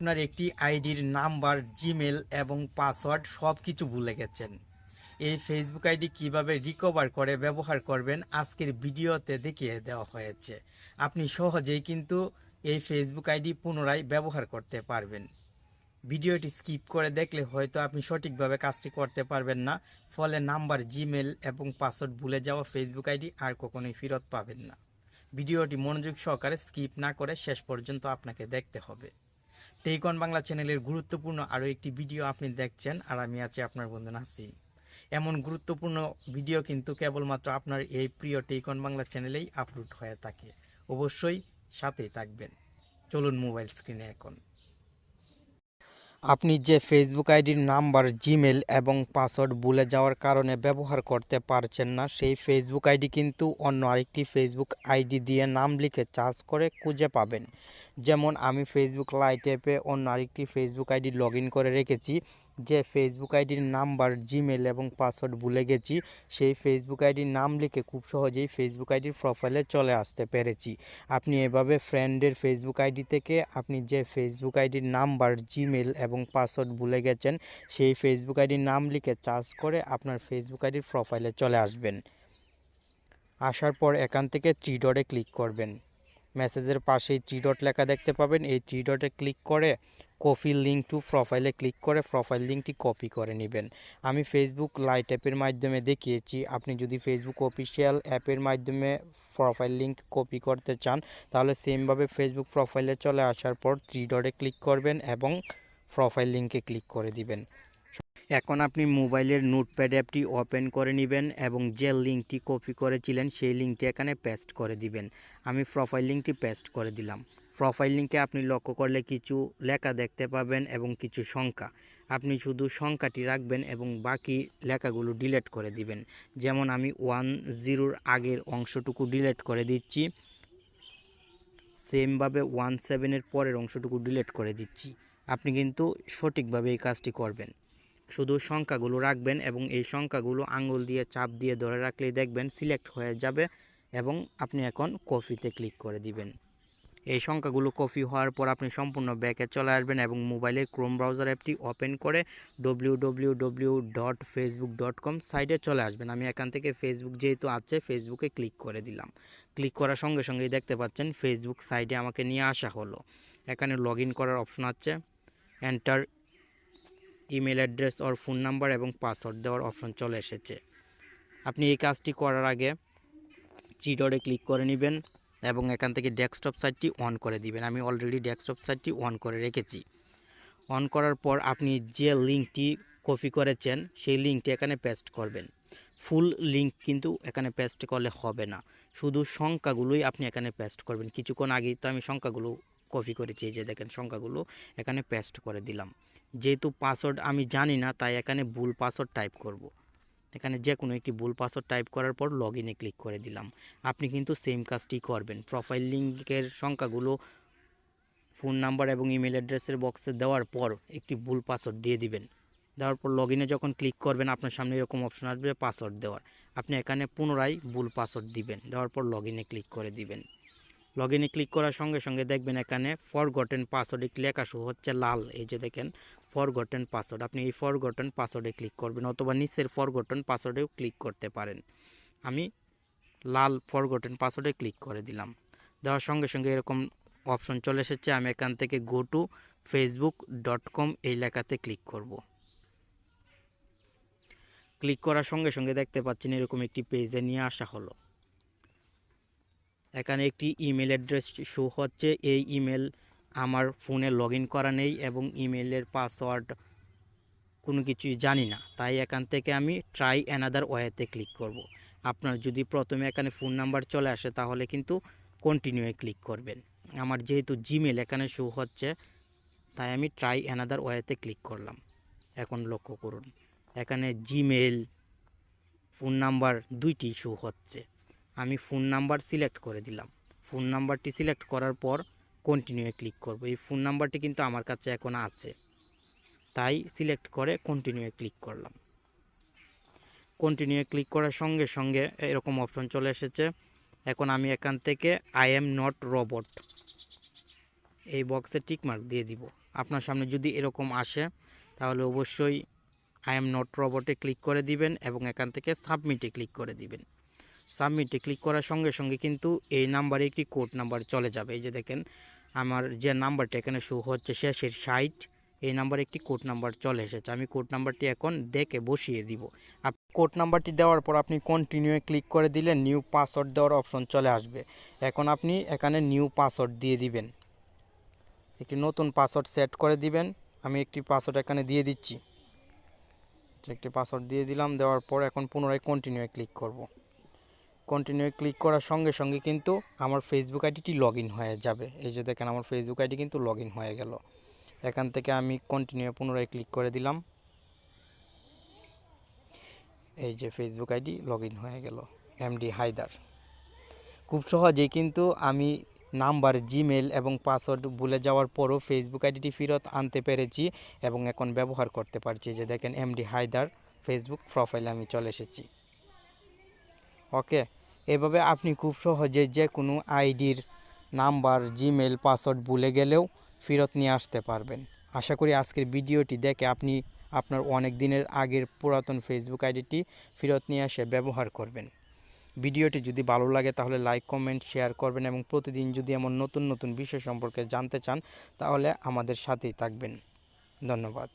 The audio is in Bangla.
আপনার একটি আইডির নাম্বার, জিমেল এবং পাসওয়ার্ড সব কিছু ভুলে গেছেন। এই ফেসবুক আইডি কিভাবে রিকভার করে ব্যবহার করবেন আজকের ভিডিওতে দেখিয়ে দেওয়া হয়েছে। আপনি সহজেই কিন্তু এই ফেসবুক আইডি পুনরায় ব্যবহার করতে পারবেন। ভিডিওটি স্কিপ করে দেখলে হয়তো আপনি সঠিকভাবে কাজটি করতে পারবেন না, ফলে নাম্বার, জিমেল এবং পাসওয়ার্ড ভুলে যাওয়া ফেসবুক আইডি আর কখনোই ফেরত পাবেন না। ভিডিওটি মনোযোগ সহকারে স্কিপ না করে শেষ পর্যন্ত আপনাকে দেখতে হবে। টেকন বাংলা চ্যানেলের গুরুত্বপূর্ণ আরও একটি ভিডিও আপনি দেখছেন, আর আমি আছি আপনার বন্ধু নাসিম। এমন গুরুত্বপূর্ণ ভিডিও কিন্তু কেবলমাত্র আপনার এই প্রিয় টেকন বাংলা চ্যানেলেই আপলোড হয়ে থাকে। অবশ্যই সাথেই থাকবেন। চলুন মোবাইল স্ক্রিনে এখন আপনি যে ফেসবুক আইডির নাম্বার, জিমেল এবং পাসওয়ার্ড ভুলে যাওয়ার কারণে ব্যবহার করতে পারছেন না, সেই ফেসবুক আইডি কিন্তু অন্য আরেকটি ফেসবুক আইডি দিয়ে নাম লিখে সার্চ করে খুঁজে পাবেন। যেমন আমি ফেসবুক লাইট অ্যাপে অন্য আরেকটি ফেসবুক আইডি লগ ইন করে রেখেছি। যে ফেসবুক আইডির নাম্বার, জিমেল এবং পাসওয়ার্ড ভুলে গেছি, সেই ফেসবুক আইডির নাম লিখে খুব সহজেই ফেসবুক আইডির প্রোফাইলে চলে আসতে পেরেছি। আপনি এভাবে ফ্রেন্ডের ফেসবুক আইডি থেকে আপনি যে ফেসবুক আইডির নাম্বার, জিমেল এবং পাসওয়ার্ড ভুলে গেছেন, সেই ফেসবুক আইডির নাম লিখে সার্চ করে আপনার ফেসবুক আইডির প্রোফাইলে চলে আসবেন। আসার পর এখান থেকে থ্রি ডটে ক্লিক করবেন। মেসেজের পাশেই থ্রি ডট লেখা দেখতে পাবেন। এই থ্রি ডটে ক্লিক করে কপি লিঙ্ক টু প্রোফাইলে ক্লিক করে প্রোফাইল লিঙ্কটি কপি করে নেবেন। আমি ফেসবুক লাইট অ্যাপের মাধ্যমে দেখিয়েছি। আপনি যদি ফেসবুক অফিসিয়াল অ্যাপের মাধ্যমে প্রোফাইল লিঙ্ক কপি করতে চান, তাহলে সেমভাবে ফেসবুক প্রোফাইলে চলে আসার পর থ্রি ডটে ক্লিক করবেন এবং প্রোফাইল লিঙ্কে ক্লিক করে দিবেন। এখন আপনি মোবাইলের নোটপ্যাড অ্যাপটি ওপেন করে নেবেন এবং যে লিঙ্কটি কপি করেছিলেন সেই লিঙ্কটি এখানে পেস্ট করে দিবেন। আমি প্রোফাইল লিঙ্কটি পেস্ট করে দিলাম। প্রোফাইল লিঙ্কে আপনি লক্ষ্য করলে কিছু লেখা দেখতে পাবেন এবং কিছু সংখ্যা। আপনি শুধু সংখ্যাটি রাখবেন এবং বাকি লেখাগুলো ডিলিট করে দিবেন। যেমন আমি 10 আগের অংশটুকু ডিলিট করে দিচ্ছি, সেমভাবে 17-এর পরের অংশটুকু ডিলিট করে দিচ্ছি। আপনি কিন্তু সঠিকভাবে এই কাজটি করবেন। শুধু সংখ্যাগুলো রাখবেন এবং এই সংখ্যাগুলো আঙুল দিয়ে চাপ দিয়ে ধরে রাখলেই দেখবেন সিলেক্ট হয়ে যাবে এবং আপনি এখন কপিতে ক্লিক করে দিবেন। এই সংখ্যাগুলো কপি হওয়ার পর আপনি সম্পূর্ণ ব্যাকে চলে আসবেন এবং মোবাইলের ক্রোম ব্রাউজার অ্যাপটি ওপেন করে www.facebook.com সাইটে চলে আসবেন। আমি এখান থেকে ফেসবুক যেহেতু আছে, ফেসবুকে ক্লিক করে দিলাম। ক্লিক করার সঙ্গে সঙ্গেই দেখতে পাচ্ছেন ফেসবুক সাইটে আমাকে নিয়ে আসা হলো। এখানে লগ ইন করার অপশন আছে, এন্টার ইমেল অ্যাড্রেস ওর ফোন নাম্বার এবং পাসওয়ার্ড দেওয়ার অপশন চলে এসেছে। আপনি এই কাজটি করার আগে থ্রি ডটে ক্লিক করে নেবেন এবং এখান থেকে ডেস্কটপ সাইটটি অন করে দিবেন। আমি অলরেডি ডেস্কটপ সাইটটি অন করে রেখেছি। অন করার পর আপনি যে লিঙ্কটি কপি করেছেন সেই লিঙ্কটি এখানে পেস্ট করবেন। ফুল লিঙ্ক কিন্তু এখানে পেস্ট করলে হবে না, শুধু সংখ্যাগুলোই আপনি এখানে পেস্ট করবেন। কিছুক্ষণ আগেই তো আমি সংখ্যাগুলো কপি করেছি, এই যে দেখেন সংখ্যাগুলো এখানে পেস্ট করে দিলাম। যেহেতু পাসওয়ার্ড আমি জানি না, তাই এখানে ভুল পাসওয়ার্ড টাইপ করব। এখানে যে কোনো একটি ভুল পাসওয়ার্ড টাইপ করার পর লগ ইনে ক্লিক করে দিলাম। আপনি কিন্তু সেম কাজটি করবেন। প্রোফাইল লিঙ্কের সংখ্যাগুলো ফোন নাম্বার এবং ইমেল অ্যাড্রেসের বক্সে দেওয়ার পর একটি ভুল পাসওয়ার্ড দিয়ে দিবেন। দেওয়ার পর লগ ইনে যখন ক্লিক করবেন, আপনার সামনে এরকম অপশন আসবে পাসওয়ার্ড দেওয়ার। আপনি এখানে পুনরায় ভুল পাসওয়ার্ড দিবেন, দেওয়ার পর লগ ইনে ক্লিক করে দিবেন। লগ ইনে ক্লিক করার সঙ্গে সঙ্গে দেখবেন এখানে ফরগটেন পাসওয়ার্ড একটি লেখা শো হচ্ছে লাল, এই যে দেখেন ফরগটেন পাসওয়ার্ড। আপনি এই ফরগটেন পাসওয়ার্ডে ক্লিক করবেন অথবা নিচের ফরগটেন পাসওয়ার্ডেও ক্লিক করতে পারেন। আমি লাল ফরগটেন পাসওয়ার্ডে ক্লিক করে দিলাম। দেওয়ার সঙ্গে সঙ্গে এরকম অপশন চলে এসেছে। আমি এখান থেকে গো টু facebook.com এই লেখাতে ক্লিক করব। ক্লিক করার সঙ্গে সঙ্গে দেখতে পাচ্ছেন এরকম একটি পেজে নিয়ে আসা হলো। এখানে একটি ইমেল অ্যাড্রেস শো হচ্ছে। এই ইমেল আমার ফোনে লগ ইন করা নেই এবং ইমেলের পাসওয়ার্ড কোনো কিছুই জানি না, তাই এখান থেকে আমি ট্রাই অ্যানাদার ওয়েতে ক্লিক করব। আপনার যদি প্রথমে এখানে ফোন নাম্বার চলে আসে তাহলে কিন্তু কন্টিনিউয়ে ক্লিক করবেন। আমার যেহেতু জিমেল এখানে শো হচ্ছে, তাই আমি ট্রাই অ্যানাদার ওয়েতে ক্লিক করলাম। এখন লক্ষ্য করুন এখানে জিমেল, ফোন নাম্বার দুইটি শো হচ্ছে। আমি ফোন নাম্বার সিলেক্ট করে দিলাম। ফোন নাম্বারটি সিলেক্ট করার পর কন্টিনিউয়ে ক্লিক করব। এই ফোন নাম্বারটি কিন্তু আমার কাছে এখন আছে, তাই সিলেক্ট করে কন্টিনিউয়ে ক্লিক করলাম। কন্টিনিউয়ে ক্লিক করার সঙ্গে সঙ্গে এরকম অপশন চলে এসেছে। এখন আমি এখান থেকে আই এম নট রোবট এই বক্সে টিকমার্ক দিয়ে দিব। আপনার সামনে যদি এরকম আসে তাহলে অবশ্যই আই এম নট রোবটে ক্লিক করে দিবেন এবং এখান থেকে সাবমিটে ক্লিক করে দিবেন। সাবমিটে ক্লিক করার সঙ্গে সঙ্গে কিন্তু এই নাম্বারে একটি কোড নাম্বার চলে যাবে। এই যে দেখেন আমার যে নাম্বারটা এখানে শো হচ্ছে শেষের 60, এই নাম্বারে একটি কোড নাম্বার চলে এসেছে। আমি কোড নাম্বারটি এখন দেখে বসিয়ে দিব। কোড নাম্বারটি দেওয়ার পর আপনি কন্টিনিউয়ে ক্লিক করে দিলে নিউ পাসওয়ার্ড দেওয়ার অপশন চলে আসবে। এখন আপনি এখানে নিউ পাসওয়ার্ড দিয়ে দিবেন, একটি নতুন পাসওয়ার্ড সেট করে দিবেন। আমি একটি পাসওয়ার্ড এখানে দিয়ে দিচ্ছি, একটি পাসওয়ার্ড দিয়ে দিলাম। দেওয়ার পর এখন পুনরায় কন্টিনিউয়ে ক্লিক করব। কন্টিনিউ ক্লিক করার সঙ্গে সঙ্গে কিন্তু আমার ফেসবুক আইডিটি লগ ইন হয়ে যাবে। এই যে দেখেন আমার ফেসবুক আইডি কিন্তু লগ ইন হয়ে গেল। এখান থেকে আমি কন্টিনিউ পুনরায় ক্লিক করে দিলাম। এই যে ফেসবুক আইডি লগ ইন হয়ে গেল, এমডি হায়দার। খুব সহজেই কিন্তু আমি নাম্বার, জিমেল এবং পাসওয়ার্ড ভুলে যাওয়ার পরও ফেসবুক আইডিটি ফেরত আনতে পেরেছি এবং এখন ব্যবহার করতে পারছি। যে দেখেন এমডি হায়দার ফেসবুক প্রোফাইলে আমি চলে এসেছি। ওকে, এভাবে আপনি খুব সহজে যে কোনো আইডির নাম্বার, জিমেল, পাসওয়ার্ড ভুলে গেলেও ফেরত নিয়ে আসতে পারবেন। আশা করি আজকের ভিডিওটি দেখে আপনি আপনার অনেক দিনের আগের পুরাতন ফেসবুক আইডিটি ফেরত নিয়ে এসে ব্যবহার করবেন। ভিডিওটি যদি ভালো লাগে তাহলে লাইক, কমেন্ট, শেয়ার করবেন এবং প্রতিদিন যদি এমন নতুন নতুন বিষয় সম্পর্কে জানতে চান তাহলে আমাদের সাথেই থাকবেন। ধন্যবাদ।